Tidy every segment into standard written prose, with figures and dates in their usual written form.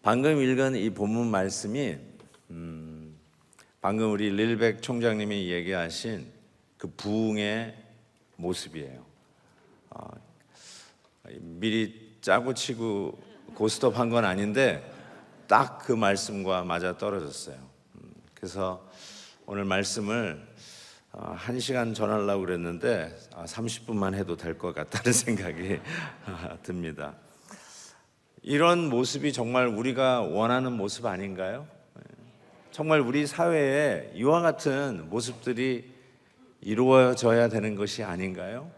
방금 읽은 이 본문 말씀이 방금 우리 릴백 총장님이 얘기하신 그 부흥의 모습이에요. 미리 짜고 치고 고스톱한 건 아닌데 딱 그 말씀과 맞아 떨어졌어요. 그래서 오늘 말씀을 1시간 전하려고 그랬는데 30분만 해도 될 것 같다는 생각이 듭니다. 이런 모습이 정말 우리가 원하는 모습 아닌가요? 정말 우리 사회에 이와 같은 모습들이 이루어져야 되는 것이 아닌가요?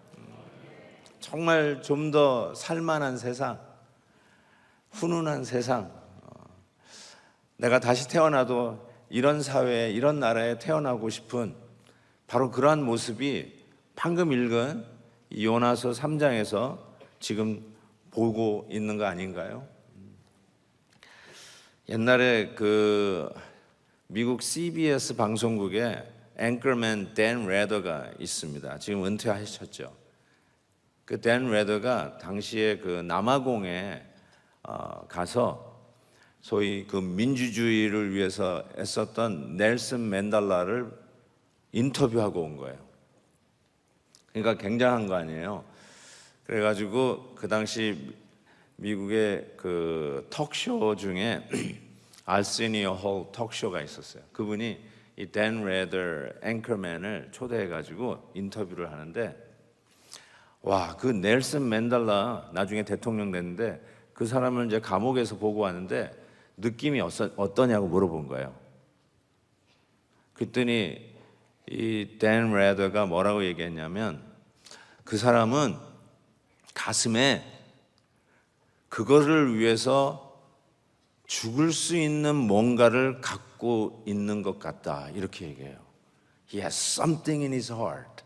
정말 좀 더 살만한 세상, 훈훈한 세상, 내가 다시 태어나도 이런 사회에, 이런 나라에 태어나고 싶은 바로 그러한 모습이 방금 읽은 요나서 3장에서 지금 보고 있는 거 아닌가요? 옛날에 그 미국 CBS 방송국에 앵커맨 댄 레더가 있습니다. 지금 은퇴하셨죠. 그 댄 레더가 당시에 그 남아공에 가서 소위 그 민주주의를 위해서 애썼던 넬슨 맨델라를 인터뷰하고 온 거예요. 그러니까 굉장한 거 아니에요. 그래가지고 그 당시 미국의 그 톡쇼 중에 알세니어 홀 톡쇼가 있었어요. 그분이 이 댄 레더 앵커맨을 초대해가지고 인터뷰를 하는데, 와, 그 넬슨 맨델라 나중에 대통령 됐는데 그 사람을 이제 감옥에서 보고 왔는데 느낌이 어떠냐고 물어본 거예요. 그랬더니 이 댄 레더가 뭐라고 얘기했냐면, 그 사람은 가슴에 그거를 위해서 죽을 수 있는 뭔가를 갖고 있는 것 같다, 이렇게 얘기해요. He has something in his heart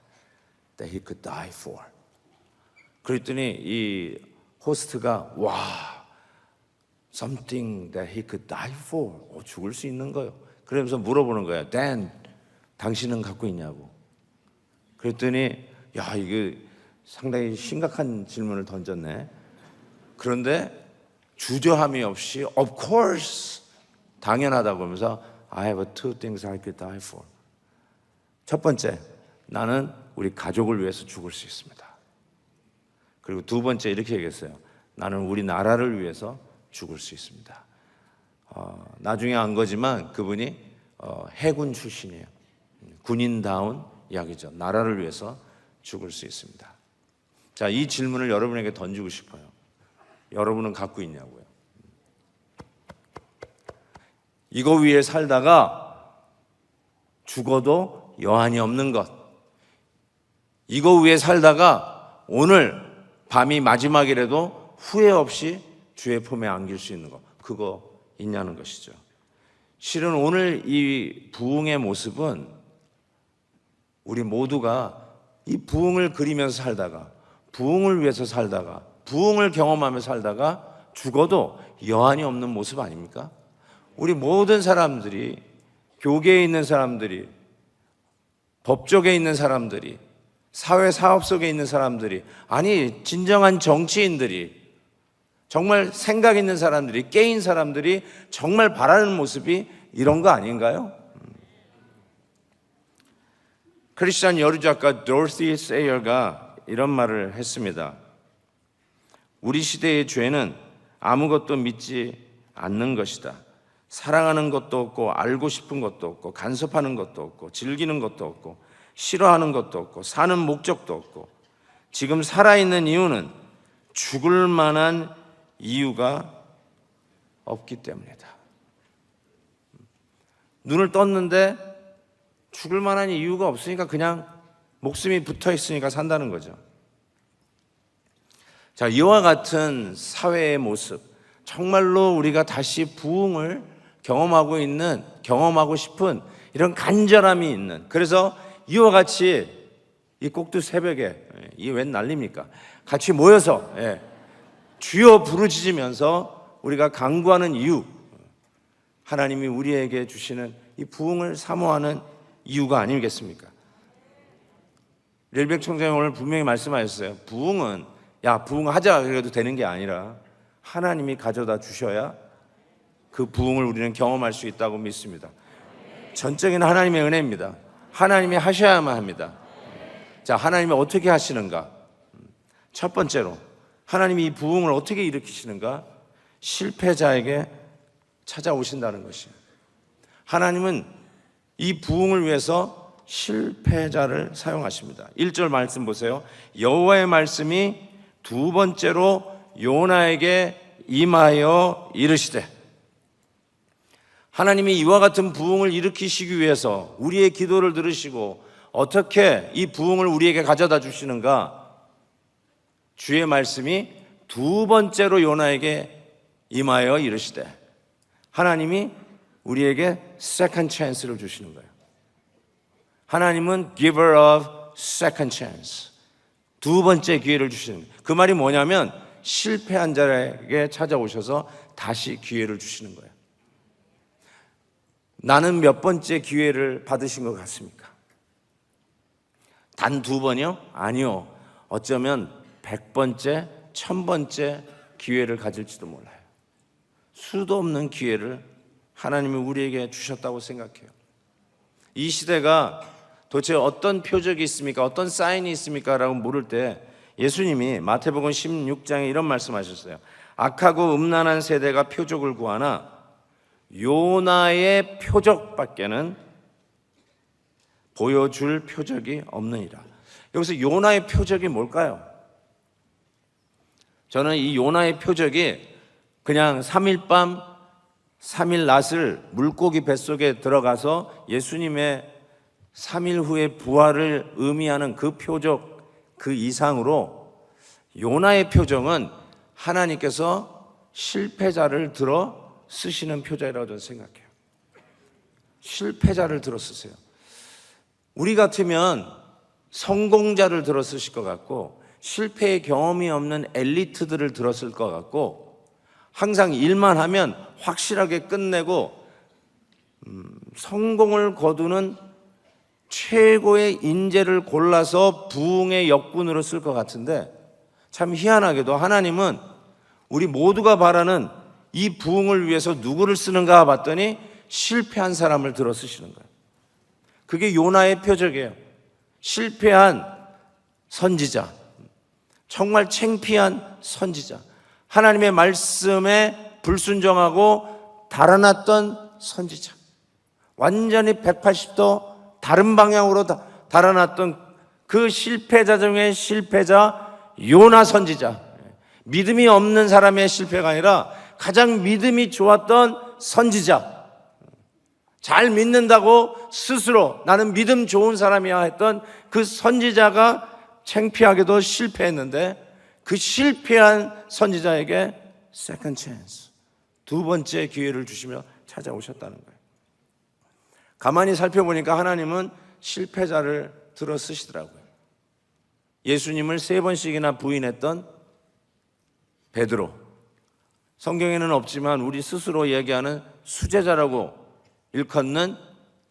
that he could die for. 그랬더니 이 호스트가 와, something that he could die for, 죽을 수 있는 거요. 그러면서 물어보는 거예요. Dan, 당신은 갖고 있냐고. 그랬더니 야, 이게 상당히 심각한 질문을 던졌네. 그런데 주저함이 없이 of course, 당연하다고 하면서 I have two things I could die for. 첫 번째, 나는 우리 가족을 위해서 죽을 수 있습니다. 그리고 두 번째 이렇게 얘기했어요. 나는 우리 나라를 위해서 죽을 수 있습니다. 나중에 안 거지만 그분이 해군 출신이에요. 군인다운 이야기죠. 나라를 위해서 죽을 수 있습니다. 자, 이 질문을 여러분에게 던지고 싶어요. 여러분은 갖고 있냐고요? 이거 위에 살다가 죽어도 여한이 없는 것, 이거 위에 살다가 오늘 밤이 마지막이라도 후회 없이 주의 품에 안길 수 있는 것, 그거 있냐는 것이죠. 실은 오늘 이 부흥의 모습은 우리 모두가 이 부흥을 그리면서 살다가, 부흥을 위해서 살다가, 부흥을 경험하며 살다가 죽어도 여한이 없는 모습 아닙니까? 우리 모든 사람들이, 교계에 있는 사람들이, 법조계에 있는 사람들이, 사회 사업 속에 있는 사람들이, 아니 진정한 정치인들이, 정말 생각 있는 사람들이, 깨인 사람들이 정말 바라는 모습이 이런 거 아닌가요? 크리스찬 여류 작가 도로시 세이어가 이런 말을 했습니다. 우리 시대의 죄는 아무것도 믿지 않는 것이다. 사랑하는 것도 없고, 알고 싶은 것도 없고, 간섭하는 것도 없고, 즐기는 것도 없고, 싫어하는 것도 없고, 사는 목적도 없고, 지금 살아있는 이유는 죽을 만한 이유가 없기 때문이다. 눈을 떴는데 죽을 만한 이유가 없으니까 그냥 목숨이 붙어 있으니까 산다는 거죠. 자, 이와 같은 사회의 모습, 정말로 우리가 다시 부흥을 경험하고 싶은 이런 간절함이 있는, 그래서 이와 같이 이 꼭두 새벽에, 이 웬 난리입니까? 같이 모여서 주여 부르짖으면서 우리가 간구하는 이유, 하나님이 우리에게 주시는 이 부흥을 사모하는 이유가 아니겠습니까? 릴백 총장이 오늘 분명히 말씀하셨어요. 부흥은 야, 부흥하자 그래도 되는 게 아니라 하나님이 가져다 주셔야 그 부흥을 우리는 경험할 수 있다고 믿습니다. 전적인 하나님의 은혜입니다. 하나님이 하셔야만 합니다. 자, 하나님이 어떻게 하시는가? 첫 번째로 하나님이 이 부흥을 어떻게 일으키시는가? 실패자에게 찾아오신다는 것이에요. 하나님은 이 부흥을 위해서 실패자를 사용하십니다. 1절 말씀 보세요. 여호와의 말씀이 두 번째로 요나에게 임하여 이르시되. 하나님이 이와 같은 부흥을 일으키시기 위해서 우리의 기도를 들으시고 어떻게 이 부흥을 우리에게 가져다 주시는가? 주의 말씀이 두 번째로 요나에게 임하여 이르시되. 하나님이 우리에게 second chance를 주시는 거예요. 하나님은 giver of second chance, 두 번째 기회를 주시는 거예요. 그 말이 뭐냐면 실패한 자에게 찾아오셔서 다시 기회를 주시는 거예요. 나는 몇 번째 기회를 받으신 것 같습니까? 단 두 번이요? 아니요. 어쩌면 100번째, 1000번째 기회를 가질지도 몰라요. 수도 없는 기회를 하나님이 우리에게 주셨다고 생각해요. 이 시대가 도대체 어떤 표적이 있습니까? 어떤 사인이 있습니까? 라고 물을 때 예수님이 마태복음 16장에 이런 말씀하셨어요. 악하고 음란한 세대가 표적을 구하나 요나의 표적밖에는 보여줄 표적이 없느니라. 여기서 요나의 표적이 뭘까요? 저는 이 요나의 표적이 그냥 3일 밤 3일 낮을 물고기 뱃속에 들어가서 예수님의 3일 후의 부활을 의미하는 그 표적 그 이상으로 요나의 표적은 하나님께서 실패자를 들어 쓰시는 표적이라고 저는 생각해요. 실패자를 들어 쓰세요. 우리 같으면 성공자를 들어 쓰실 것 같고 실패의 경험이 없는 엘리트들을 들었을 것 같고 항상 일만 하면 확실하게 끝내고 성공을 거두는 최고의 인재를 골라서 부흥의 역군으로 쓸 것 같은데 참 희한하게도 하나님은 우리 모두가 바라는 이 부흥을 위해서 누구를 쓰는가 봤더니 실패한 사람을 들어 쓰시는 거예요. 그게 요나의 표적이에요. 실패한 선지자, 정말 창피한 선지자, 하나님의 말씀에 불순종하고 달아났던 선지자, 완전히 180도 다른 방향으로 달아났던 그 실패자 중에 실패자 요나 선지자. 믿음이 없는 사람의 실패가 아니라 가장 믿음이 좋았던 선지자, 잘 믿는다고 스스로 나는 믿음 좋은 사람이야 했던 그 선지자가 창피하게도 실패했는데 그 실패한 선지자에게 second chance, 두 번째 기회를 주시며 찾아오셨다는 거예요. 가만히 살펴보니까 하나님은 실패자를 들어 쓰시더라고요. 예수님을 3번씩이나 부인했던 베드로, 성경에는 없지만 우리 스스로 얘기하는 수제자라고 일컫는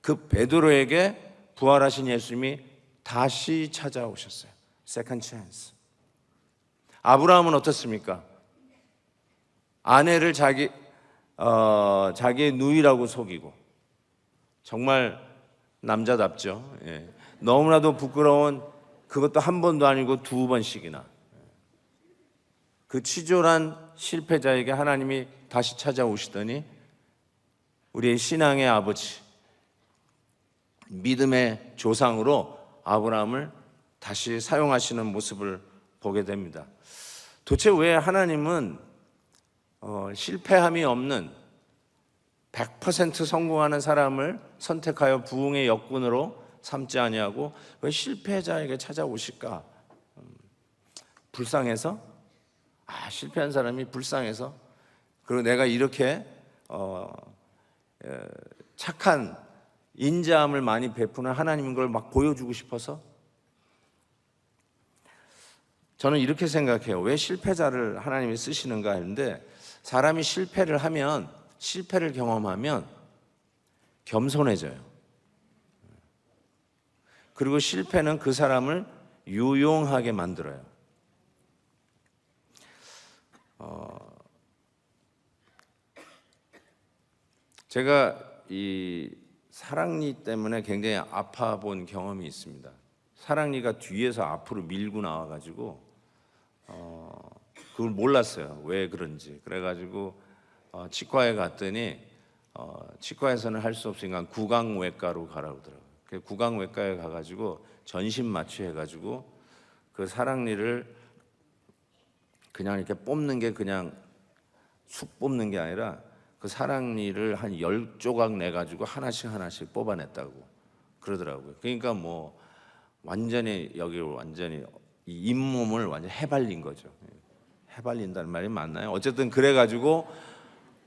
그 베드로에게 부활하신 예수님이 다시 찾아오셨어요. second chance. 아브라함은 어떻습니까? 아내를 자기의 누이라고 속이고 정말 남자답죠. 예. 너무나도 부끄러운, 그것도 한 번도 아니고 2번씩이나 그 치졸한 실패자에게 하나님이 다시 찾아오시더니 우리의 신앙의 아버지, 믿음의 조상으로 아브라함을 다시 사용하시는 모습을 보게 됩니다. 도대체 왜 하나님은 실패함이 없는 100% 성공하는 사람을 선택하여 부흥의 역군으로 삼지 아니하고 왜 실패자에게 찾아오실까? 불쌍해서? 실패한 사람이 불쌍해서? 그리고 내가 이렇게 착한 인자함을 많이 베푸는 하나님인 걸 막 보여주고 싶어서? 저는 이렇게 생각해요. 왜 실패자를 하나님이 쓰시는가 했는데 사람이 실패를 하면, 실패를 경험하면 겸손해져요. 그리고 실패는 그 사람을 유용하게 만들어요. 제가 이 사랑니 때문에 굉장히 아파 본 경험이 있습니다. 사랑니가 뒤에서 앞으로 밀고 나와가지고 그걸 몰랐어요. 왜 그런지. 그래가지고 치과에 갔더니 치과에서는 할 수 없으니까 구강외과로 가라고 하더라고요. 구강외과에 가가지고 전신 마취해가지고 그 사랑니를 그냥 이렇게 뽑는 게 그냥 쑥 뽑는 게 아니라 그 사랑니를 한 10조각 내가지고 하나씩 뽑아냈다고 그러더라고요. 그러니까 뭐 완전히 여기 완전히 이 잇몸을 완전 해발린 거죠. 해발린다는 말이 맞나요? 어쨌든 그래가지고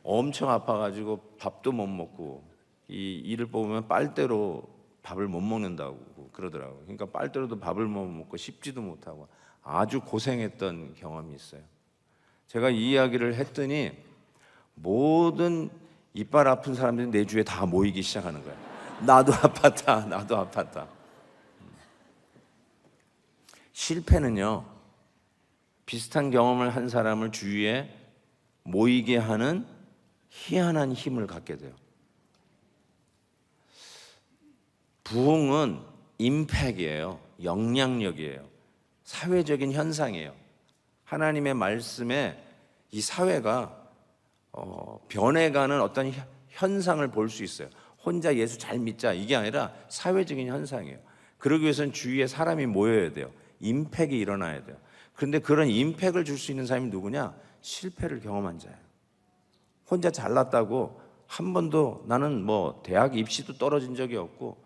엄청 아파가지고 밥도 못 먹고 이 이를 뽑으면 빨대로 밥을 못 먹는다고 그러더라고요. 그러니까 빨대로도 밥을 못 먹고 씹지도 못하고 아주 고생했던 경험이 있어요. 제가 이 이야기를 했더니 모든 이빨 아픈 사람들이 내 주위에 다 모이기 시작하는 거예요. 나도 아팠다, 나도 아팠다. 실패는요, 비슷한 경험을 한 사람을 주위에 모이게 하는 희한한 힘을 갖게 돼요. 부흥은 임팩이에요. 영향력이에요. 사회적인 현상이에요. 하나님의 말씀에 이 사회가 변해가는 어떤 현상을 볼 수 있어요. 혼자 예수 잘 믿자 이게 아니라 사회적인 현상이에요. 그러기 위해서는 주위에 사람이 모여야 돼요. 임팩이 일어나야 돼요. 그런데 그런 임팩을 줄 수 있는 사람이 누구냐? 실패를 경험한 자예요. 혼자 잘났다고 한 번도 나는 뭐 대학 입시도 떨어진 적이 없고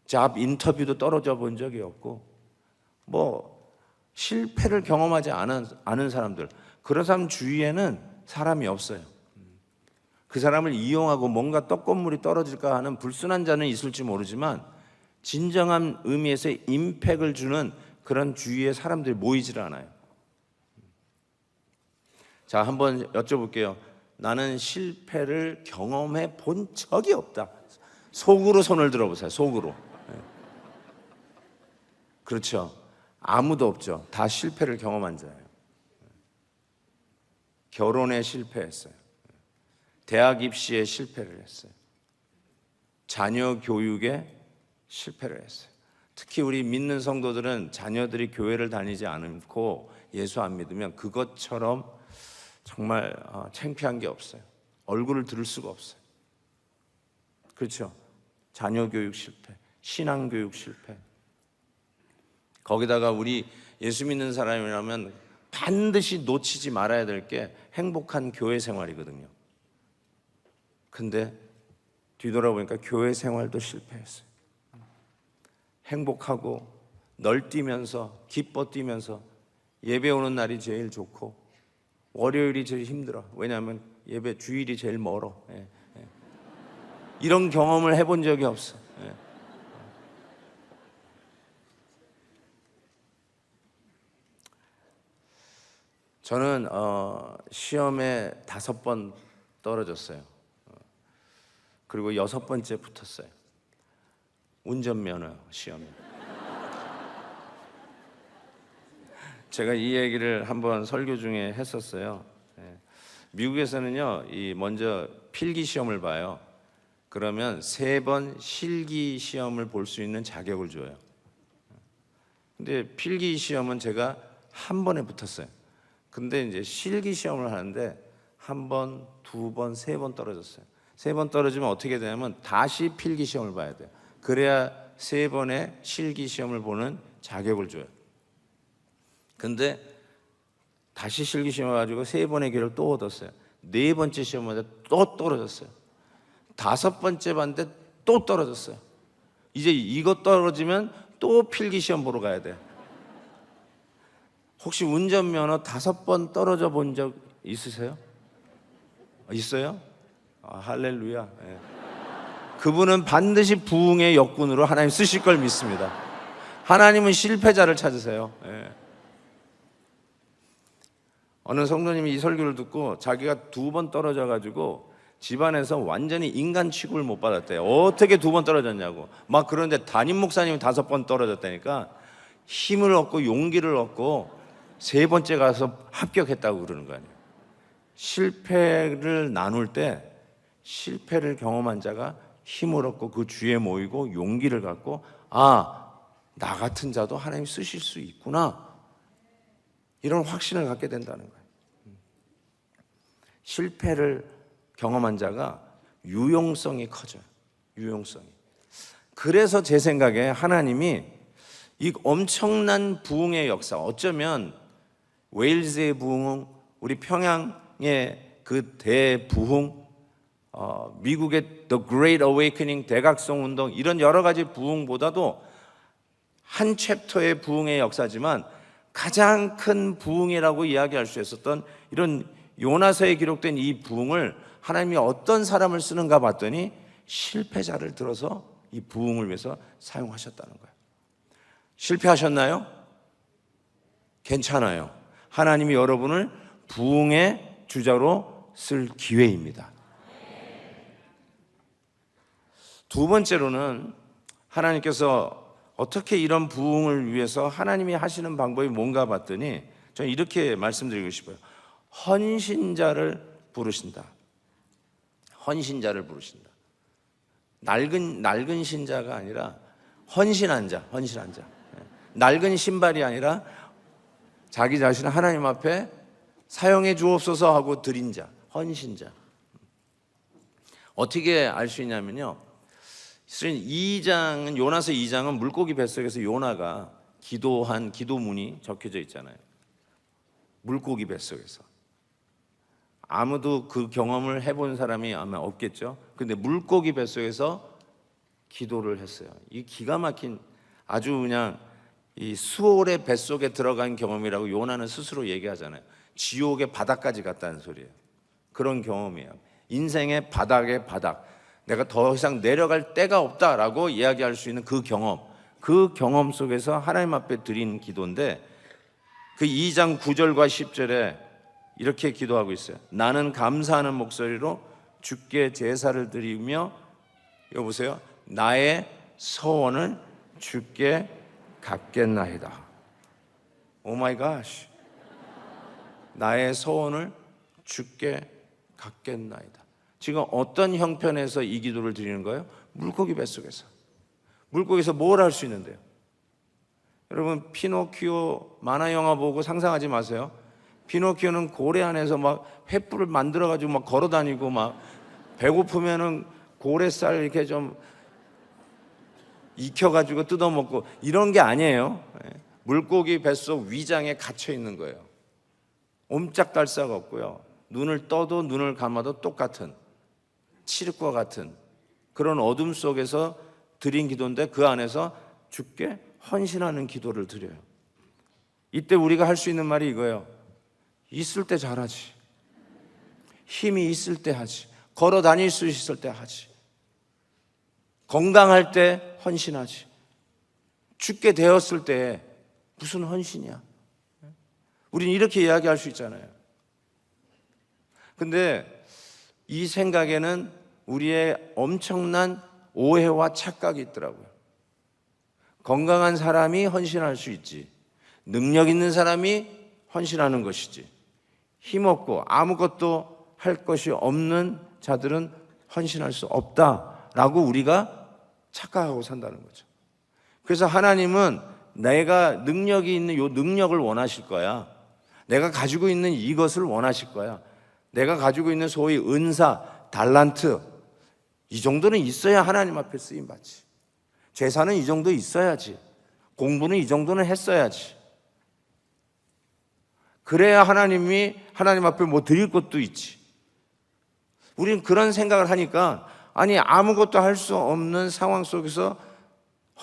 잡 인터뷰도 떨어져 본 적이 없고 뭐 실패를 경험하지 않은 사람들, 그런 사람 주위에는 사람이 없어요. 그 사람을 이용하고 뭔가 떡고물이 떨어질까 하는 불순한 자는 있을지 모르지만 진정한 의미에서의 임팩을 주는 그런 주위에 사람들이 모이질 않아요. 자, 한번 여쭤볼게요. 나는 실패를 경험해 본 적이 없다. 속으로 손을 들어보세요. 속으로. 그렇죠. 아무도 없죠. 다 실패를 경험한 자예요. 결혼에 실패했어요. 대학 입시에 실패를 했어요. 자녀 교육에 실패를 했어요. 특히 우리 믿는 성도들은 자녀들이 교회를 다니지 않고 예수 안 믿으면 그것처럼 정말 창피한 게 없어요. 얼굴을 들을 수가 없어요. 그렇죠. 자녀 교육 실패, 신앙 교육 실패. 거기다가 우리 예수 믿는 사람이라면 반드시 놓치지 말아야 될 게 행복한 교회 생활이거든요. 근데 뒤돌아보니까 교회 생활도 실패했어요. 행복하고 널뛰면서 기뻐 뛰면서 예배 오는 날이 제일 좋고 월요일이 제일 힘들어. 왜냐하면 예배 주일이 제일 멀어. 이런 경험을 해본 적이 없어. 저는 시험에 5번 떨어졌어요. 그리고 6번째 붙었어요. 운전면허 시험에. 제가 이 얘기를 한번 설교 중에 했었어요. 미국에서는요, 먼저 필기 시험을 봐요. 그러면 3번 실기 시험을 볼 수 있는 자격을 줘요. 근데 필기 시험은 제가 한 번에 붙었어요. 근데 이제 실기 시험을 하는데 1번, 2번, 3번 떨어졌어요. 3번 떨어지면 어떻게 되냐면 다시 필기 시험을 봐야 돼요. 그래야 3번의 실기 시험을 보는 자격을 줘요. 근데 다시 실기 시험을 가지고 3번의 기회를 또 얻었어요. 4번째 시험마다 또 떨어졌어요. 5번째 봤는데 또 떨어졌어요. 이제 이거 떨어지면 또 필기 시험 보러 가야 돼. 혹시 운전면허 5번 떨어져 본 적 있으세요? 있어요? 할렐루야. 그분은 반드시 부흥의 역군으로 하나님 쓰실 걸 믿습니다. 하나님은 실패자를 찾으세요. 어느 성도님이 이 설교를 듣고 자기가 2번 떨어져가지고 집안에서 완전히 인간 취급을 못 받았대요. 어떻게 2번 떨어졌냐고. 막 그런데 담임 목사님이 5번 떨어졌다니까 힘을 얻고 용기를 얻고 3번째 가서 합격했다고 그러는 거 아니에요. 실패를 나눌 때 실패를 경험한 자가 힘을 얻고 그 주에 모이고 용기를 갖고 아, 나 같은 자도 하나님 쓰실 수 있구나, 이런 확신을 갖게 된다는 거예요. 실패를 경험한 자가 유용성이 커져요. 유용성이. 그래서 제 생각에 하나님이 이 엄청난 부흥의 역사, 어쩌면 웨일즈의 부흥, 우리 평양의 그 대부흥, 미국의 The Great Awakening, 대각성 운동, 이런 여러 가지 부흥보다도 한 챕터의 부흥의 역사지만 가장 큰 부흥이라고 이야기할 수 있었던 이런 요나서에 기록된 이 부흥을 하나님이 어떤 사람을 쓰는가 봤더니 실패자를 들어서 이 부흥을 위해서 사용하셨다는 거예요. 실패하셨나요? 괜찮아요. 하나님이 여러분을 부흥의 주자로 쓸 기회입니다. 두 번째로는 하나님께서 어떻게 이런 부흥을 위해서 하나님이 하시는 방법이 뭔가 봤더니 저는 이렇게 말씀드리고 싶어요. 헌신자를 부르신다. 헌신자를 부르신다. 낡은 신자가 아니라 헌신한 자. 낡은 신발이 아니라 자기 자신을 하나님 앞에 사용해 주옵소서 하고 드린 자, 헌신자. 어떻게 알 수 있냐면요, 2장은, 요나서 2장은 물고기 뱃속에서 요나가 기도한 기도문이 적혀져 있잖아요. 물고기 뱃속에서. 아무도 그 경험을 해본 사람이 아마 없겠죠. 근데 물고기 뱃속에서 기도를 했어요. 이 기가 막힌, 아주 그냥 이 수월의 뱃속에 들어간 경험이라고 요나는 스스로 얘기하잖아요. 지옥의 바닥까지 갔다는 소리예요. 그런 경험이에요. 인생의 바닥의 바닥, 내가 더 이상 내려갈 데가 없다라고 이야기할 수 있는 그 경험 속에서 하나님 앞에 드린 기도인데, 그 2장 9절과 10절에 이렇게 기도하고 있어요. 나는 감사하는 목소리로 주께 제사를 드리며, 여보세요, 나의 서원을 주께 갚겠나이다. 오 마이 갓. 나의 서원을 주께 갚겠나이다. 지금 어떤 형편에서 이 기도를 드리는 거예요? 물고기 뱃속에서. 물고기에서 뭘 할 수 있는데요? 여러분, 피노키오 만화 영화 보고 상상하지 마세요. 피노키오는 고래 안에서 막 횃불을 만들어가지고 막 걸어다니고, 막 배고프면은 고래살 이렇게 좀 익혀가지고 뜯어먹고, 이런 게 아니에요. 물고기 뱃속 위장에 갇혀 있는 거예요. 옴짝달싹 없고요. 눈을 떠도 눈을 감아도 똑같은, 칠흑과 같은 그런 어둠 속에서 드린 기도인데, 그 안에서 주께 헌신하는 기도를 드려요. 이때 우리가 할 수 있는 말이 이거예요. 있을 때 잘하지. 힘이 있을 때 하지. 걸어 다닐 수 있을 때 하지. 건강할 때 헌신하지. 죽게 되었을 때 무슨 헌신이야? 우리는 이렇게 이야기할 수 있잖아요. 근데 이 생각에는 우리의 엄청난 오해와 착각이 있더라고요. 건강한 사람이 헌신할 수 있지, 능력 있는 사람이 헌신하는 것이지, 힘없고 아무것도 할 것이 없는 자들은 헌신할 수 없다라고 우리가 착각하고 산다는 거죠. 그래서 하나님은 내가 능력이 있는 이 능력을 원하실 거야. 내가 가지고 있는 이것을 원하실 거야. 내가 가지고 있는 소위 은사, 달란트, 이 정도는 있어야 하나님 앞에 쓰임받지. 제사는 이 정도 있어야지. 공부는 이 정도는 했어야지. 그래야 하나님이 하나님 앞에 뭐 드릴 것도 있지. 우리는 그런 생각을 하니까, 아니 아무것도 할 수 없는 상황 속에서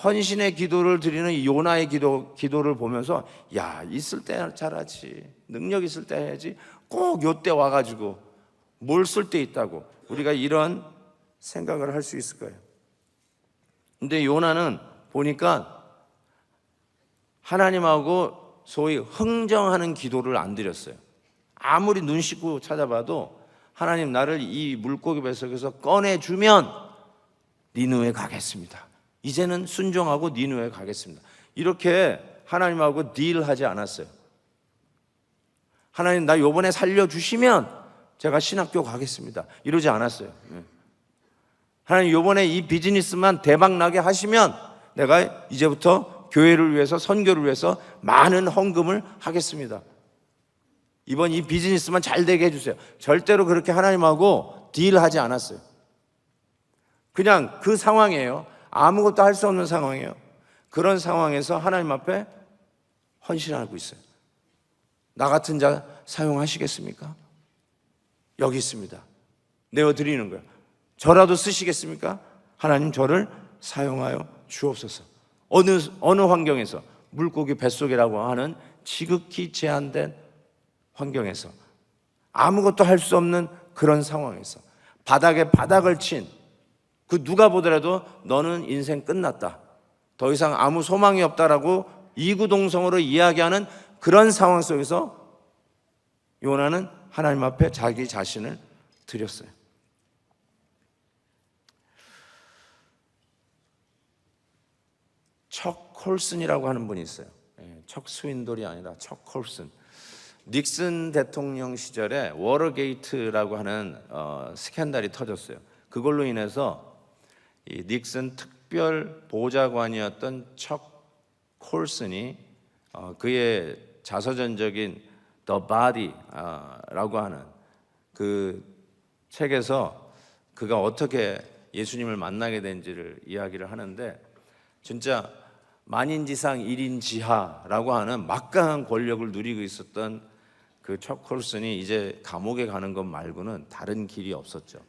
헌신의 기도를 드리는 이 요나의 기도를 보면서, 야, 있을 때 잘하지, 능력 있을 때 해야지, 꼭 요때 와가지고 뭘 쓸 때 있다고 우리가 이런 생각을 할 수 있을 거예요. 근데 요나는 보니까 하나님하고 소위 흥정하는 기도를 안 드렸어요. 아무리 눈 씻고 찾아봐도 하나님, 나를 이 물고기 뱃속에서 꺼내주면 니느웨 가겠습니다. 이제는 순종하고 니느웨 가겠습니다. 이렇게 하나님하고 딜하지 않았어요. 하나님, 나 요번에 살려주시면 제가 신학교 가겠습니다. 이러지 않았어요. 하나님 요번에 이 비즈니스만 대박 나게 하시면 내가 이제부터 교회를 위해서 선교를 위해서 많은 헌금을 하겠습니다. 이번 이 비즈니스만 잘 되게 해주세요. 절대로 그렇게 하나님하고 딜하지 않았어요. 그냥 그 상황이에요. 아무것도 할 수 없는 상황이에요. 그런 상황에서 하나님 앞에 헌신하고 있어요. 나 같은 자 사용하시겠습니까? 여기 있습니다. 내어드리는 거예요. 저라도 쓰시겠습니까? 하나님 저를 사용하여 주옵소서. 어느 환경에서, 물고기 뱃속이라고 하는 지극히 제한된 환경에서, 아무것도 할 수 없는 그런 상황에서, 바닥에 바닥을 친 그 누가 보더라도 너는 인생 끝났다, 더 이상 아무 소망이 없다라고 이구동성으로 이야기하는 그런 상황 속에서 요나는 하나님 앞에 자기 자신을 드렸어요. 척 콜슨이라고 하는 분이 있어요. 척 스윈돌이 아니라 척 콜슨. 닉슨 대통령 시절에 워터게이트라고 하는 스캔들이 터졌어요. 그걸로 인해서 이 닉슨 특별 보좌관이었던 척 콜슨이 그의 자서전적인 The Body라고 하는 그 책에서 그가 어떻게 예수님을 만나게 된지를 이야기를 하는데, 진짜 만인지상 1인지하라고 하는 막강한 권력을 누리고 있었던 그 척 콜슨이 이제 감옥에 가는 것 말고는 다른 길이 없었죠.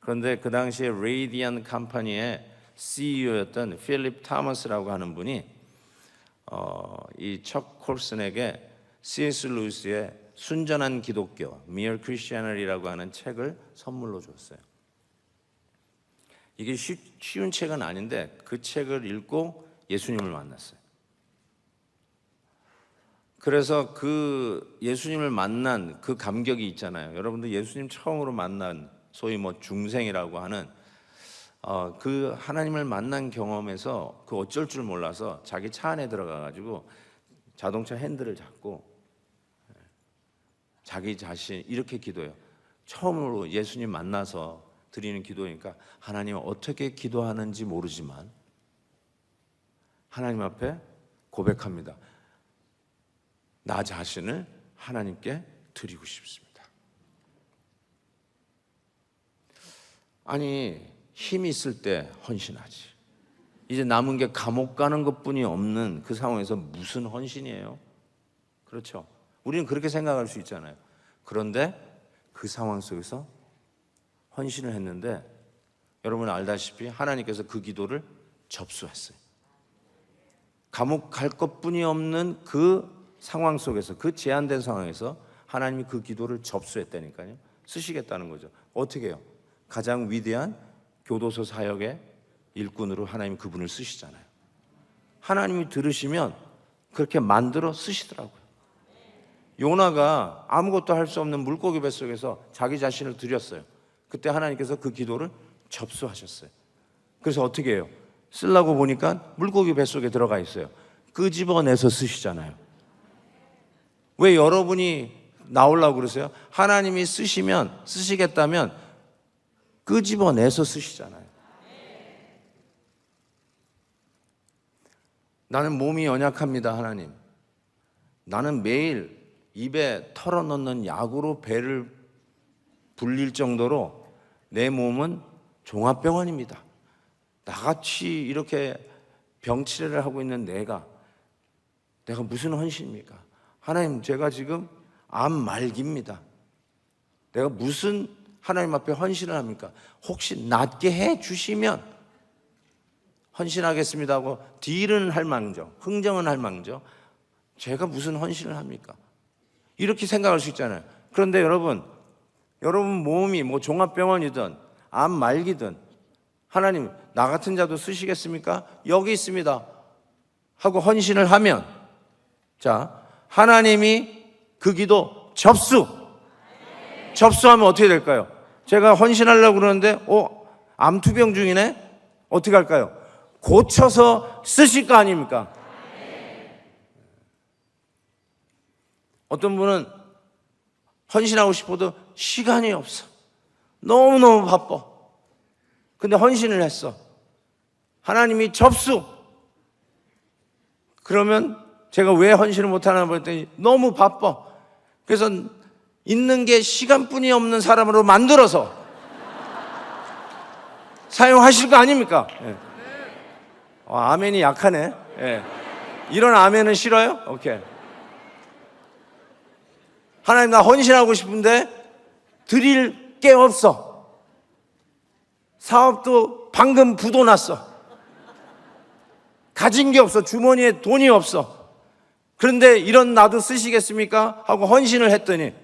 그런데 그 당시에 레이디안 컴퍼니의 CEO였던 필립 타머스라고 하는 분이 이 척 콜슨에게 C.S. 루이스의 순전한 기독교, Mere Christianity라고 하는 책을 선물로 줬어요. 이게 쉬운 책은 아닌데 그 책을 읽고 예수님을 만났어요. 그래서 그 예수님을 만난 그 감격이 있잖아요. 여러분도 예수님 처음으로 만난 소위 뭐 중생이라고 하는 그 하나님을 만난 경험에서 그 어쩔 줄 몰라서 자기 차 안에 들어가가지고 자동차 핸들을 잡고 자기 자신 이렇게 기도해요. 처음으로 예수님 만나서 드리는 기도니까 하나님 어떻게 기도하는지 모르지만 하나님 앞에 고백합니다. 나 자신을 하나님께 드리고 싶습니다. 아니, 힘이 있을 때 헌신하지. 이제 남은 게 감옥 가는 것뿐이 없는 그 상황에서 무슨 헌신이에요? 그렇죠? 우리는 그렇게 생각할 수 있잖아요. 그런데 그 상황 속에서 헌신을 했는데 여러분 알다시피 하나님께서 그 기도를 접수했어요. 감옥 갈 것뿐이 없는 그 상황 속에서, 그 제한된 상황에서 하나님이 그 기도를 접수했다니까요. 쓰시겠다는 거죠. 어떻게 해요? 가장 위대한 교도소 사역의 일꾼으로 하나님이 그분을 쓰시잖아요. 하나님이 들으시면 그렇게 만들어 쓰시더라고요. 요나가 아무것도 할 수 없는 물고기 뱃속에서 자기 자신을 드렸어요. 그때 하나님께서 그 기도를 접수하셨어요. 그래서 어떻게 해요? 쓰려고 보니까 물고기 뱃속에 들어가 있어요. 끄집어내서 쓰시잖아요. 왜 여러분이 나오려고 그러세요? 하나님이 쓰시겠다면 끄집어내서 쓰시잖아요. 나는 몸이 연약합니다, 하나님. 나는 매일 입에 털어넣는 약으로 배를 불릴 정도로 내 몸은 종합병원입니다. 나같이 이렇게 병치레를 하고 있는 내가 무슨 헌신입니까? 하나님, 제가 지금 암 말기입니다. 내가 무슨 하나님 앞에 헌신을 합니까? 혹시 낫게 해 주시면 헌신하겠습니다 하고 딜은 할 망정, 흥정은 할 망정, 제가 무슨 헌신을 합니까? 이렇게 생각할 수 있잖아요. 그런데 여러분 몸이 뭐 종합병원이든 암 말기든 하나님 나 같은 자도 쓰시겠습니까? 여기 있습니다 하고 헌신을 하면, 자, 하나님이 그 기도 접수하면 어떻게 될까요? 제가 헌신하려고 그러는데 암투병 중이네? 어떻게 할까요? 고쳐서 쓰실 거 아닙니까? 어떤 분은 헌신하고 싶어도 시간이 없어. 너무너무 바빠. 근데 헌신을 했어. 하나님이 접수. 그러면 제가 왜 헌신을 못하나 봤더니 너무 바빠. 그래서 있는 게 시간뿐이 없는 사람으로 만들어서 사용하실 거 아닙니까? 예. 아멘이 약하네. 예. 이런 아멘은 싫어요? 오케이. 하나님, 나 헌신하고 싶은데 드릴 게 없어. 사업도 방금 부도 났어. 가진 게 없어. 주머니에 돈이 없어. 그런데 이런 나도 쓰시겠습니까? 하고 헌신을 했더니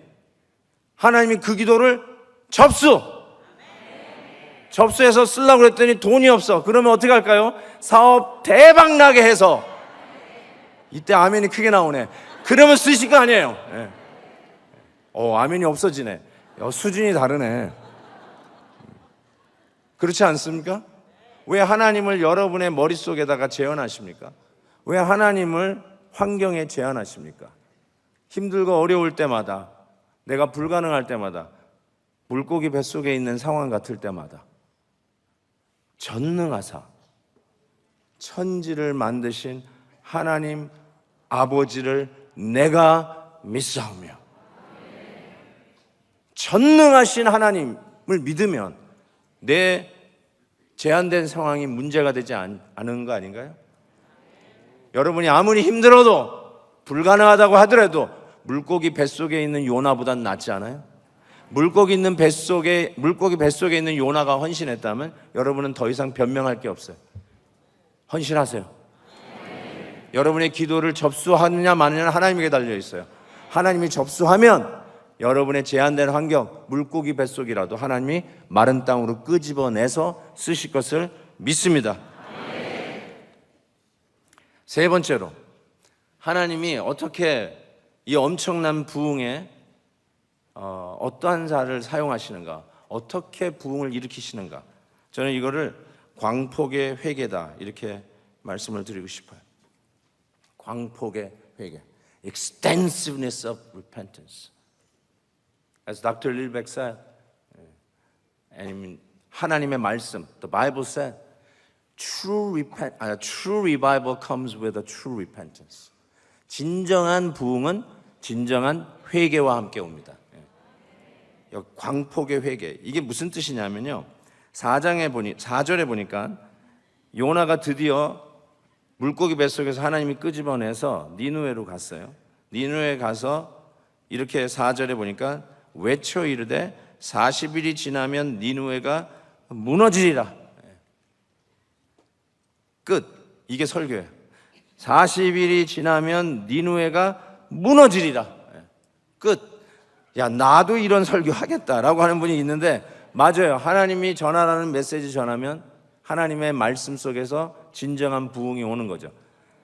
하나님이 그 기도를 접수해서 쓰려고 그랬더니 돈이 없어. 그러면 어떻게 할까요? 사업 대박 나게 해서, 이때 아멘이 크게 나오네. 그러면 쓰실 거 아니에요. 네. 아멘이 없어지네. 수준이 다르네. 그렇지 않습니까? 왜 하나님을 여러분의 머릿속에다가 재현하십니까? 왜 하나님을 환경에 제한하십니까? 힘들고 어려울 때마다, 내가 불가능할 때마다, 물고기 뱃속에 있는 상황 같을 때마다 전능하사 천지를 만드신 하나님 아버지를 내가 믿사오며, 전능하신 하나님을 믿으면 내 제한된 상황이 문제가 되지 않은 거 아닌가요? 여러분이 아무리 힘들어도 불가능하다고 하더라도 물고기 뱃속에 있는 요나보단 낫지 않아요? 물고기 뱃속에 있는 요나가 헌신했다면 여러분은 더 이상 변명할 게 없어요. 헌신하세요. 여러분의 기도를 접수하느냐 마느냐는 하나님에게 달려 있어요. 하나님이 접수하면 여러분의 제한된 환경, 물고기 뱃속이라도 하나님이 마른 땅으로 끄집어내서 쓰실 것을 믿습니다. 세 번째로, 하나님이 어떻게 이 엄청난 부흥에 어떠한 자를 사용하시는가, 어떻게 부흥을 일으키시는가, 저는 이거를 광폭의 회개다 이렇게 말씀을 드리고 싶어요. 광폭의 회개, extensiveness of repentance. As Dr. Lilbeck said, 하나님의 말씀, the Bible said, true revival comes with a true repentance. 진정한 부흥은 진정한 회개와 함께 옵니다. 광폭의 회개, 이게 무슨 뜻이냐면요, 4절에 보니까 요나가 드디어 물고기 뱃속에서 하나님이 끄집어내서 니느웨로 갔어요. 니느웨에 가서 이렇게 4절에 보니까 외쳐 이르되 40일이 지나면 니느웨가 무너지리라. 끝. 이게 설교예요. 40일이 지나면 니느웨가 무너지리라. 끝. 야, 나도 이런 설교 하겠다라고 하는 분이 있는데, 맞아요. 하나님이 전하라는 메시지 전하면 하나님의 말씀 속에서 진정한 부흥이 오는 거죠.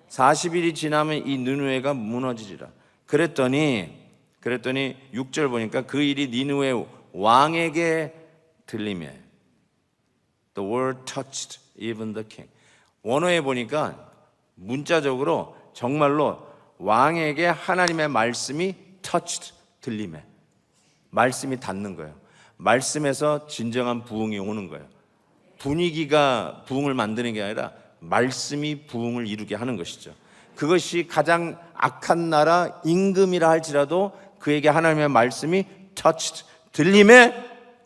40일이 지나면 이 니느웨가 무너지리라. 그랬더니 6절 보니까 그 일이 니느웨 왕에게 들리매. The word touched even the king. 원어에 보니까 문자적으로 정말로 왕에게 하나님의 말씀이 touched, 들리매. 말씀이 닿는 거예요. 말씀에서 진정한 부흥이 오는 거예요. 분위기가 부흥을 만드는 게 아니라 말씀이 부흥을 이루게 하는 것이죠. 그것이 가장 악한 나라 임금이라 할지라도 그에게 하나님의 말씀이 touched, 들림에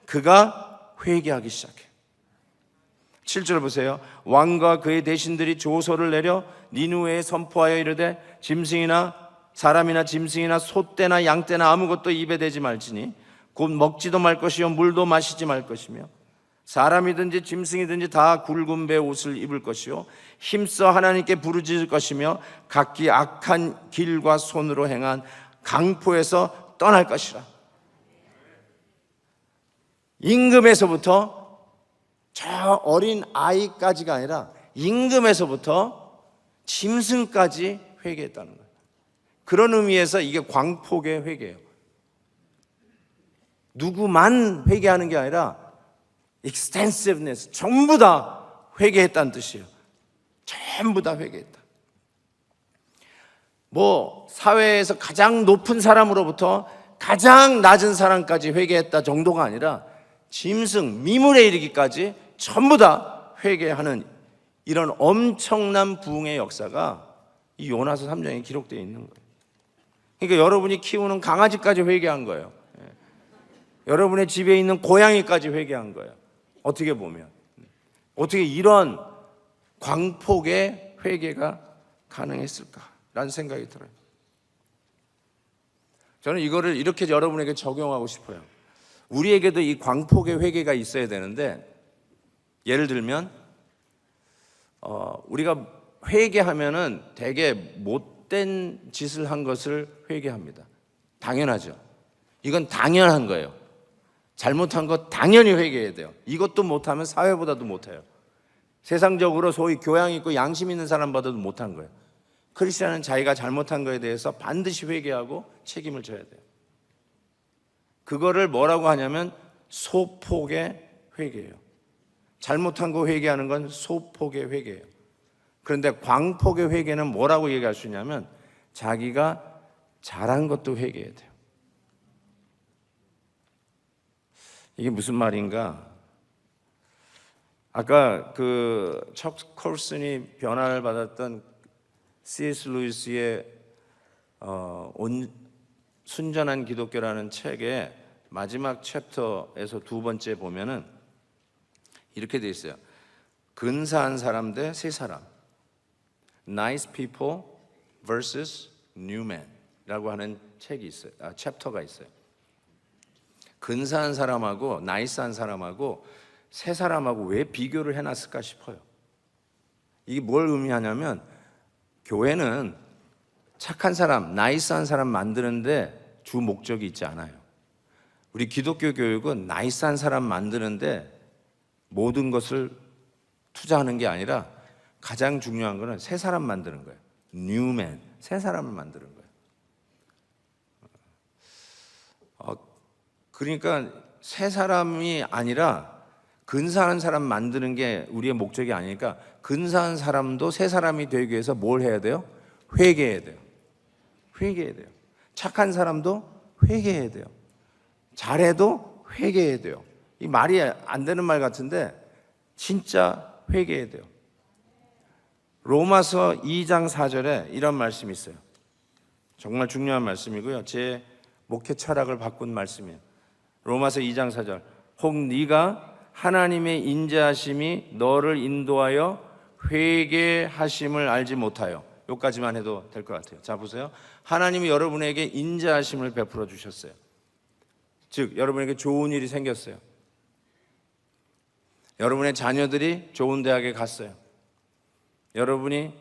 그가 회개하기 시작해. 7절 보세요. 왕과 그의 대신들이 조서를 내려 니느웨에 선포하여 이르되 짐승이나 사람이나 짐승이나 소떼나 양떼나 아무것도 입에 대지 말지니 곧 먹지도 말 것이요 물도 마시지 말 것이며 사람이든지 짐승이든지 다 굵은 배 옷을 입을 것이요 힘써 하나님께 부르짖을 것이며 각기 악한 길과 손으로 행한 강포에서 떠날 것이라. 임금에서부터 저 어린 아이까지가 아니라 임금에서부터 짐승까지 회개했다는 거예요. 그런 의미에서 이게 광폭의 회개예요. 누구만 회개하는 게 아니라 extensiveness, 전부 다 회개했다는 뜻이에요. 전부 다 회개했다. 사회에서 가장 높은 사람으로부터 가장 낮은 사람까지 회개했다 정도가 아니라 짐승, 미물에 이르기까지 전부 다 회개하는 이런 엄청난 부흥의 역사가 이 요나서 3장에 기록되어 있는 거예요. 그러니까 여러분이 키우는 강아지까지 회개한 거예요. 여러분의 집에 있는 고양이까지 회개한 거예요. 어떻게 보면 어떻게 이런 광폭의 회개가 가능했을까라는 생각이 들어요. 저는 이거를 이렇게 여러분에게 적용하고 싶어요. 우리에게도 이 광폭의 회개가 있어야 되는데, 예를 들면 우리가 회개하면은 되게 못된 짓을 한 것을 회개합니다. 당연하죠. 이건 당연한 거예요. 잘못한 것 당연히 회개해야 돼요. 이것도 못하면 사회보다도 못해요. 세상적으로 소위 교양 있고 양심 있는 사람보다도 못한 거예요. 크리스천은 자기가 잘못한 거에 대해서 반드시 회개하고 책임을 져야 돼요. 그거를 뭐라고 하냐면 소폭의 회개예요. 잘못한 거 회개하는 건 소폭의 회개예요. 그런데 광폭의 회개는 뭐라고 얘기할 수 있냐면 자기가 잘한 것도 회개해야 돼요. 이게 무슨 말인가? 아까 척 콜슨이 변화를 받았던 C.S. 루이스의 순전한 기독교라는 책의 마지막 챕터에서 두 번째 보면은 이렇게 돼 있어요. 근사한 사람 대 새 사람, Nice people versus new man이라고 하는 책이 있어요. 챕터가 있어요. 근사한 사람하고 나이스한 사람하고 새 사람하고 왜 비교를 해놨을까 싶어요. 이게 뭘 의미하냐면 교회는 착한 사람, 나이스한 사람 만드는데 주 목적이 있지 않아요. 우리 기독교 교육은 나이스한 사람 만드는데 모든 것을 투자하는 게 아니라 가장 중요한 거는 새 사람 만드는 거예요. 뉴맨, 새 사람을 만드는 거예요. 그러니까 새 사람이 아니라 근사한 사람 만드는 게 우리의 목적이 아니니까 근사한 사람도 새 사람이 되기 위해서 뭘 해야 돼요? 회개해야 돼요. 회개해야 돼요. 착한 사람도 회개해야 돼요. 잘해도 회개해야 돼요. 이 말이 안 되는 말 같은데 진짜 회개해야 돼요. 로마서 2장 4절에 이런 말씀이 있어요. 정말 중요한 말씀이고요. 제 목회 철학을 바꾼 말씀이에요. 로마서 2장 4절. 혹 네가 하나님의 인자하심이 너를 인도하여 회개하심을 알지 못하여. 여기까지만 해도 될 것 같아요. 자 보세요. 하나님이 여러분에게 인자하심을 베풀어 주셨어요. 즉 여러분에게 좋은 일이 생겼어요. 여러분의 자녀들이 좋은 대학에 갔어요. 여러분이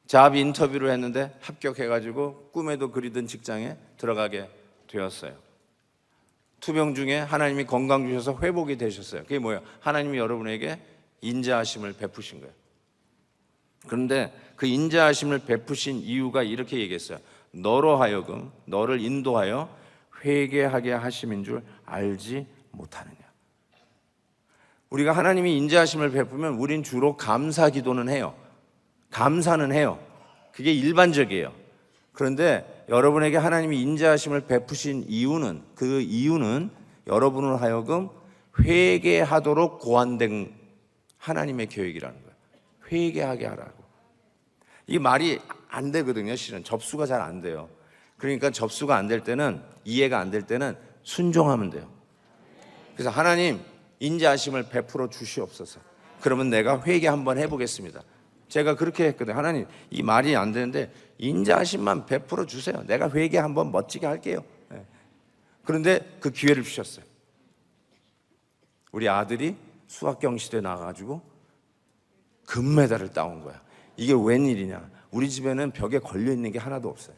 잡 인터뷰를 했는데 합격해가지고 꿈에도 그리던 직장에 들어가게 되었어요. 투병 중에 하나님이 건강 주셔서 회복이 되셨어요. 그게 뭐예요? 하나님이 여러분에게 인자하심을 베푸신 거예요. 그런데 그 인자하심을 베푸신 이유가 이렇게 얘기했어요. 너로 하여금 너를 인도하여 회개하게 하심인 줄 알지 못하느냐. 우리가 하나님이 인자하심을 베푸면 우린 주로 감사 기도는 해요. 감사는 해요. 그게 일반적이에요. 그런데 여러분에게 하나님이 인자하심을 베푸신 이유는, 그 이유는 여러분을 하여금 회개하도록 고안된 하나님의 계획이라는 거예요. 회개하게 하라고. 이 말이 안 되거든요. 실은 접수가 잘 안 돼요. 그러니까 접수가 안 될 때는, 이해가 안 될 때는 순종하면 돼요. 그래서 하나님 인자하심을 베풀어 주시옵소서. 그러면 내가 회개 한번 해보겠습니다. 제가 그렇게 했거든요. 하나님 이 말이 안 되는데 인자하심만 베풀어 주세요. 내가 회개 한번 멋지게 할게요. 그런데 그 기회를 주셨어요. 우리 아들이 수학경시대에 나가가지고 금메달을 따온 거야. 이게 웬일이냐. 우리 집에는 벽에 걸려있는 게 하나도 없어요.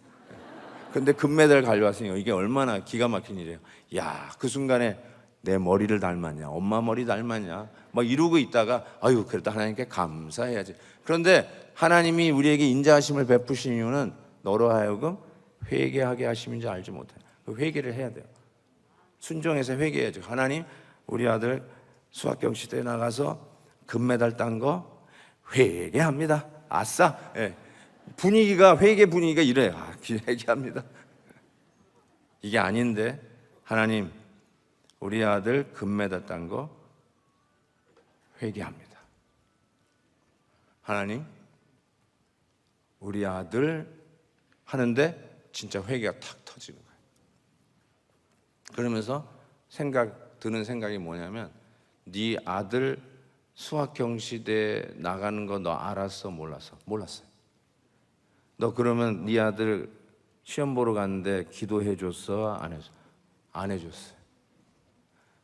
근데 금메달 가져왔으니까 이게 얼마나 기가 막힌 일이에요. 야, 그 순간에 내 머리를 닮았냐, 엄마 머리 닮았냐 막 이러고 있다가 아유 그래도 하나님께 감사해야지. 그런데 하나님이 우리에게 인자하심을 베푸신 이유는 너로 하여금 회개하게 하심인지 알지 못해. 그 회개를 해야 돼요. 순종해서 회개해야죠. 하나님 우리 아들 수학경시대에 나가서 금메달 딴 거 회개합니다. 아싸. 예. 분위기가 회개 분위기가 이래요. 회개합니다. 이게 아닌데 하나님 우리 아들 금메달 딴 거 회개합니다. 하나님, 우리 아들 하는데 진짜 회개가 탁 터지는 거예요. 그러면서 드는 생각이 뭐냐면, 네 아들 수학경시대 나가는 거 너 알았어? 몰랐어? 몰랐어요. 너 그러면 네 아들 시험 보러 갔는데 기도해 줬어? 안 해줬어? 안 해줬어요.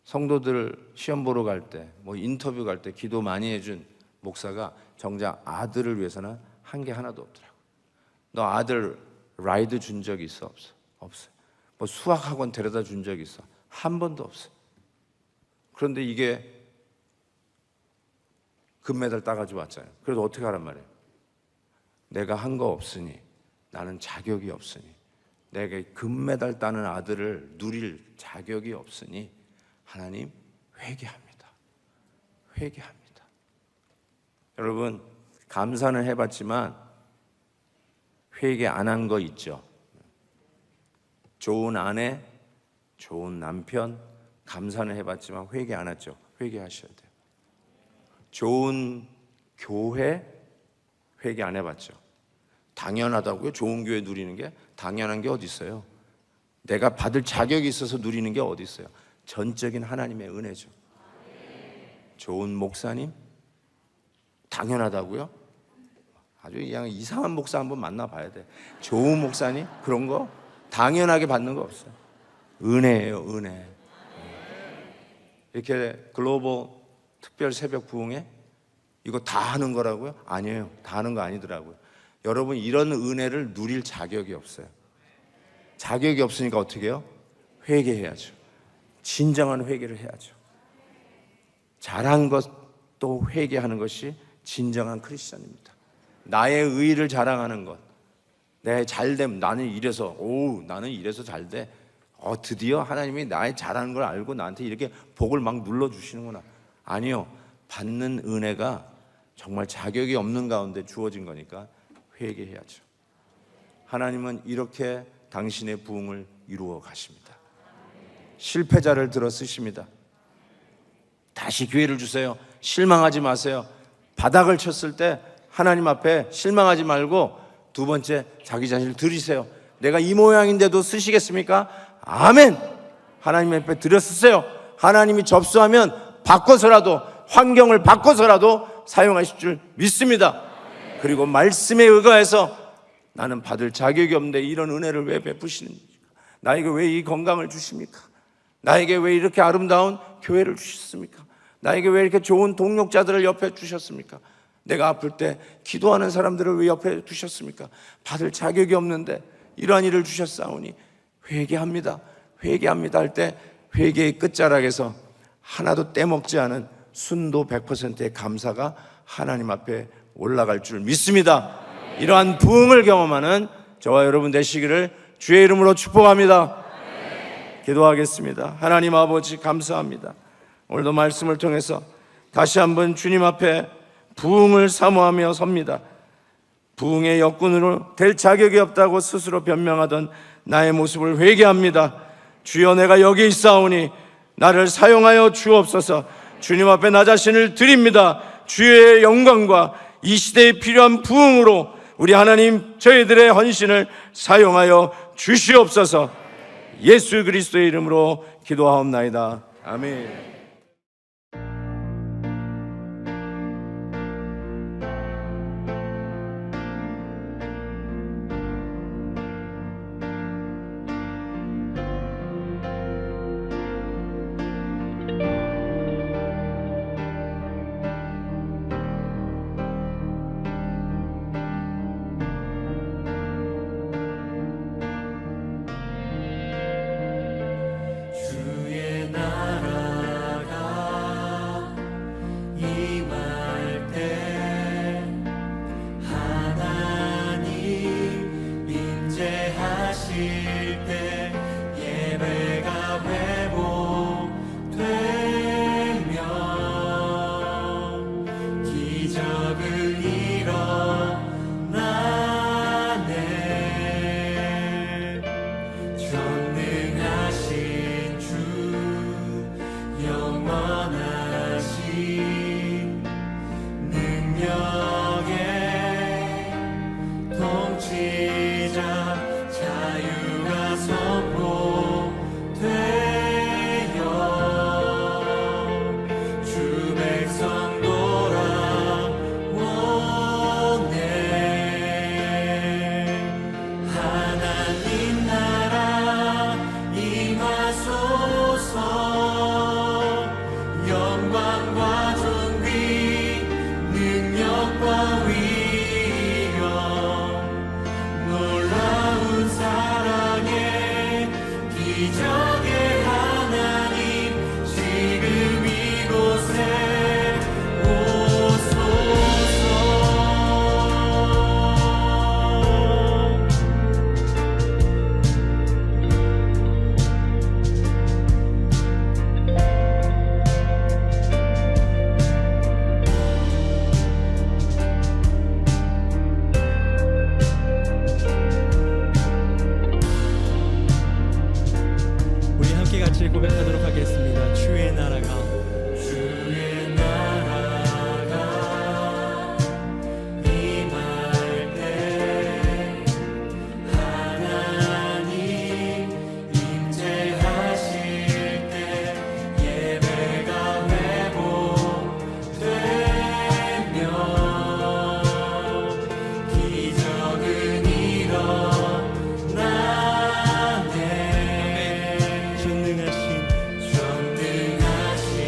성도들 시험 보러 갈 때, 뭐 인터뷰 갈 때 기도 많이 해준 목사가 정작 아들을 위해서는 한 게 하나도 없더라고요. 너 아들 라이드 준 적 있어? 없어? 없어요. 뭐 수학학원 데려다 준 적 있어? 한 번도 없어요. 그런데 이게 금메달 따가지고 왔잖아요. 그래도 어떻게 하란 말이에요? 내가 한 거 없으니, 나는 자격이 없으니, 내가 금메달 따는 아들을 누릴 자격이 없으니 하나님 회개합니다. 회개합니다. 여러분, 감사는 해봤지만 회개 안 한 거 있죠? 좋은 아내, 좋은 남편, 감사는 해봤지만 회개 안 했죠? 회개하셔야 돼요. 좋은 교회, 회개 안 해봤죠? 당연하다고요? 좋은 교회 누리는 게 당연한 게 어디 있어요? 내가 받을 자격이 있어서 누리는 게 어디 있어요? 전적인 하나님의 은혜죠. 좋은 목사님, 당연하다고요? 아주 그냥 이상한 목사 한번 만나봐야 돼. 좋은 목사님, 그런 거 당연하게 받는 거 없어요. 은혜예요, 은혜. 이렇게 글로벌 특별 새벽 부흥회 이거 다 하는 거라고요? 아니에요. 다 하는 거 아니더라고요. 여러분, 이런 은혜를 누릴 자격이 없어요. 자격이 없으니까 어떻게 해요? 회개해야죠. 진정한 회개를 해야죠. 잘한 것도 회개하는 것이 진정한 크리스천입니다. 나의 의의를 자랑하는 것, 내 잘됨, 나는 이래서 잘 돼. 드디어 하나님이 나의 잘하는 걸 알고 나한테 이렇게 복을 막 눌러주시는구나. 아니요, 받는 은혜가 정말 자격이 없는 가운데 주어진 거니까 회개해야죠. 하나님은 이렇게 당신의 부흥을 이루어 가십니다. 실패자를 들어 쓰십니다. 다시 기회를 주세요. 실망하지 마세요. 바닥을 쳤을 때 하나님 앞에 실망하지 말고 두 번째 자기 자신을 들이세요. 내가 이 모양인데도 쓰시겠습니까? 아멘. 하나님 앞에 들여 쓰세요. 하나님이 접수하면 바꿔서라도, 환경을 바꿔서라도 사용하실 줄 믿습니다. 그리고 말씀에 의거해서 나는 받을 자격이 없는데 이런 은혜를 왜 베푸시는지, 나에게 왜 이 건강을 주십니까? 나에게 왜 이렇게 아름다운 교회를 주셨습니까? 나에게 왜 이렇게 좋은 동역자들을 옆에 주셨습니까? 내가 아플 때 기도하는 사람들을 왜 옆에 두셨습니까? 받을 자격이 없는데 이러한 일을 주셨사오니 회개합니다. 회개합니다 할 때 회개의 끝자락에서 하나도 떼먹지 않은 순도 100%의 감사가 하나님 앞에 올라갈 줄 믿습니다. 이러한 부흥을 경험하는 저와 여러분 되시기를 주의 이름으로 축복합니다. 기도하겠습니다. 하나님 아버지, 감사합니다. 오늘도 말씀을 통해서 다시 한번 주님 앞에 부흥을 사모하며 섭니다. 부흥의 역군으로 될 자격이 없다고 스스로 변명하던 나의 모습을 회개합니다. 주여, 내가 여기 있사오니 나를 사용하여 주옵소서. 주님 앞에 나 자신을 드립니다. 주의 영광과 이 시대에 필요한 부흥으로 우리 하나님, 저희들의 헌신을 사용하여 주시옵소서. 예수 그리스도의 이름으로 기도하옵나이다. 아멘. 주의 나라 기적의 하나님 지금 이곳에 오소서. 우리 함께 같이 고백하도록 하겠습니다. 주의 나라가 주의 나라가 임할 때 하나님 임재하실 때 예배가 회복되며 기적은 일어나네. 전능하신 전능하신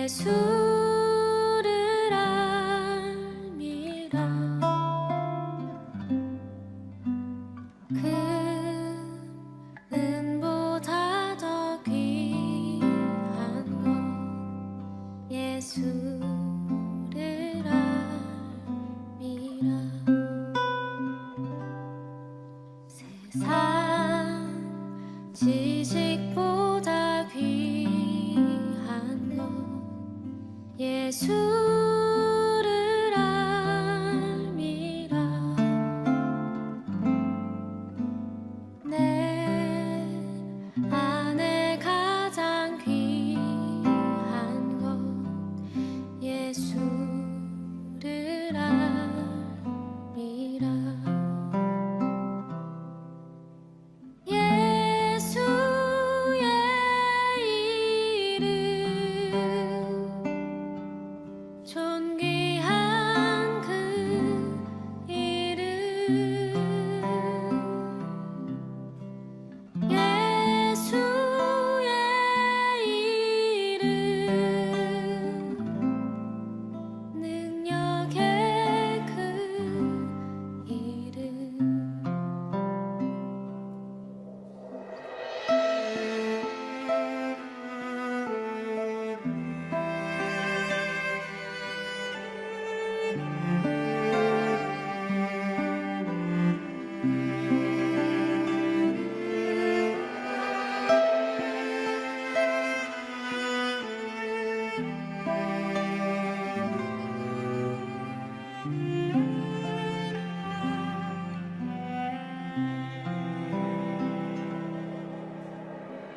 예수를 알미라. 금은보다 더 귀한 것 예수를 알미라. 세상 지식보다 귀한 것 예수를 알미라. 내 안에 가장 귀한 것 예수를 알미라. 예수의 이름 존귀한 그 이름 예수의 이름 능력의 그 이름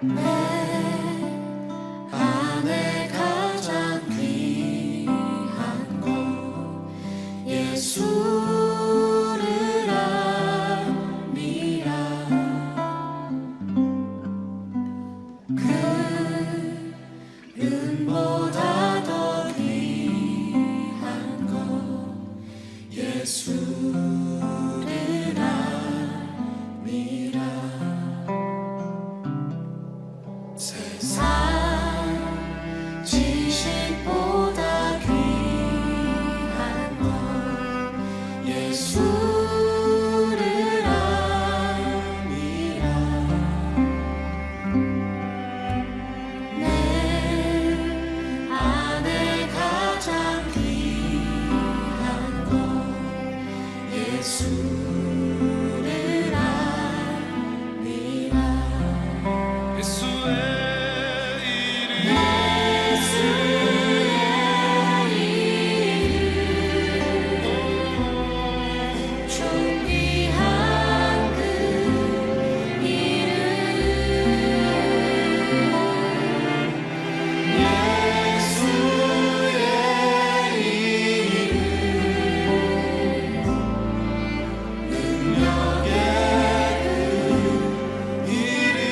내 안에 가장 귀한 것 예수를 알미라. 금은보다 더 귀한 것 예수를 알미라. 세상 지식보다 귀한 것 예수를 알미라. 내 안에 가장 귀한 것 예수를 알미라. 존귀한 그 이름 예수의 이름 능력의 그 이름